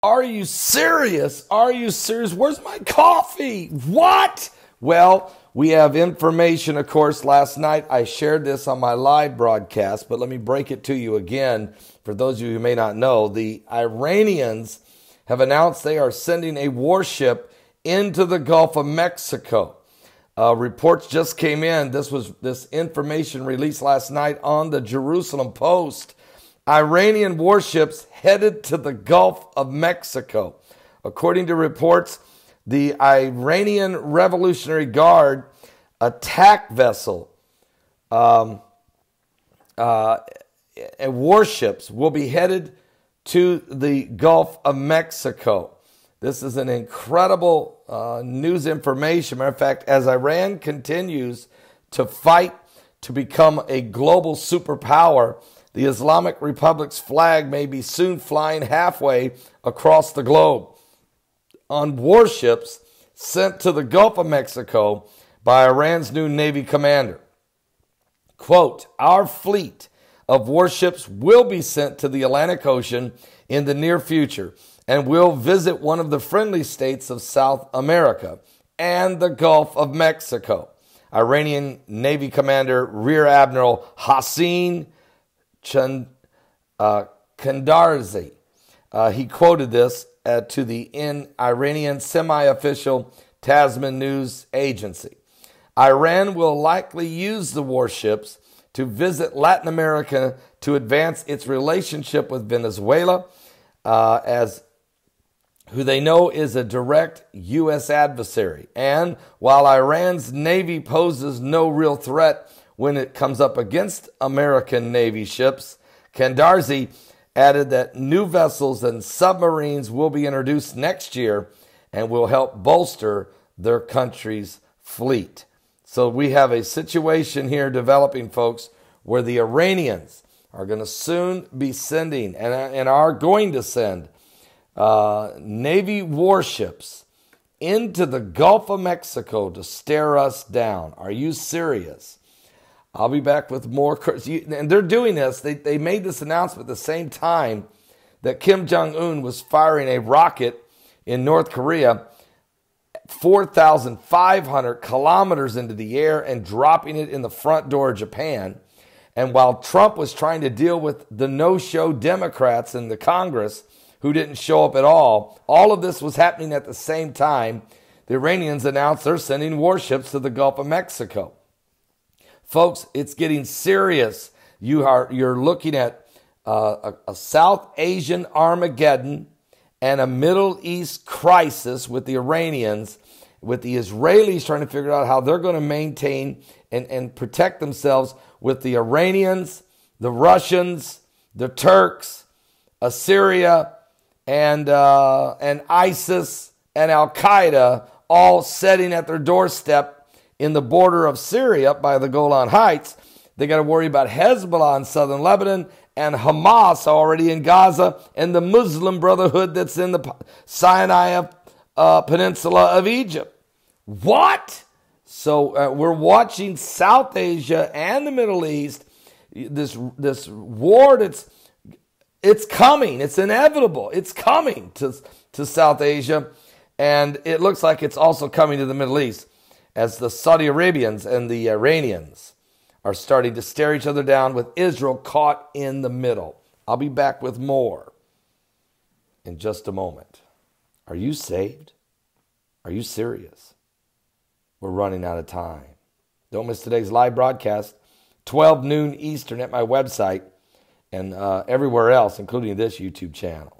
Are you serious? Are you serious? Where's my coffee? What? Well, we have information, of course. Last night I shared this on my live broadcast, but let me break it to you again. For those of you who may not know, the Iranians have announced they are sending a warship into the Gulf of Mexico. Reports just came in. This information released last night on the Jerusalem Post. Iranian warships headed to the Gulf of Mexico. According to reports, the Iranian Revolutionary Guard attack vessel and warships will be headed to the Gulf of Mexico. This is an incredible news information. Matter of fact, as Iran continues to fight to become a global superpower, the Islamic Republic's flag may be soon flying halfway across the globe on warships sent to the Gulf of Mexico by Iran's new Navy commander. Quote, our fleet of warships will be sent to the Atlantic Ocean in the near future and will visit one of the friendly states of South America and the Gulf of Mexico. Iranian Navy Commander Rear Admiral Hossein Kandarzi. He quoted this to the Iranian semi-official Tasman news agency. Iran will likely use the warships to visit Latin America to advance its relationship with Venezuela, as who they know is a direct U.S. adversary. And while Iran's Navy poses no real threat when it comes up against American Navy ships, Kandarzi added that new vessels and submarines will be introduced next year and will help bolster their country's fleet. So we have a situation here developing, folks, where the Iranians are going to soon be sending and are going to send Navy warships into the Gulf of Mexico to stare us down. Are you serious? I'll be back with more. And they're doing this. They made this announcement at the same time that Kim Jong-un was firing a rocket in North Korea 4,500 kilometers into the air and dropping it in the front door of Japan. And while Trump was trying to deal with the no-show Democrats in the Congress who didn't show up at all of this was happening at the same time. The Iranians announced they're sending warships to the Gulf of Mexico. Folks, it's getting serious. You're looking at a South Asian Armageddon and a Middle East crisis with the Iranians, with the Israelis trying to figure out how they're going to maintain and protect themselves with the Iranians, the Russians, the Turks, Assyria, and ISIS and Al-Qaeda all sitting at their doorstep in the border of Syria by the Golan Heights. They got to worry about Hezbollah in southern Lebanon and Hamas already in Gaza and the Muslim Brotherhood that's in the Sinai Peninsula of Egypt. What? So we're watching South Asia and the Middle East, this war it's coming. It's inevitable. It's coming to South Asia, and it looks like it's also coming to the Middle East as the Saudi Arabians and the Iranians are starting to stare each other down with Israel caught in the middle. I'll be back with more in just a moment. Are you saved? Are you serious? We're running out of time. Don't miss today's live broadcast, 12 noon Eastern at my website and everywhere else, including this YouTube channel.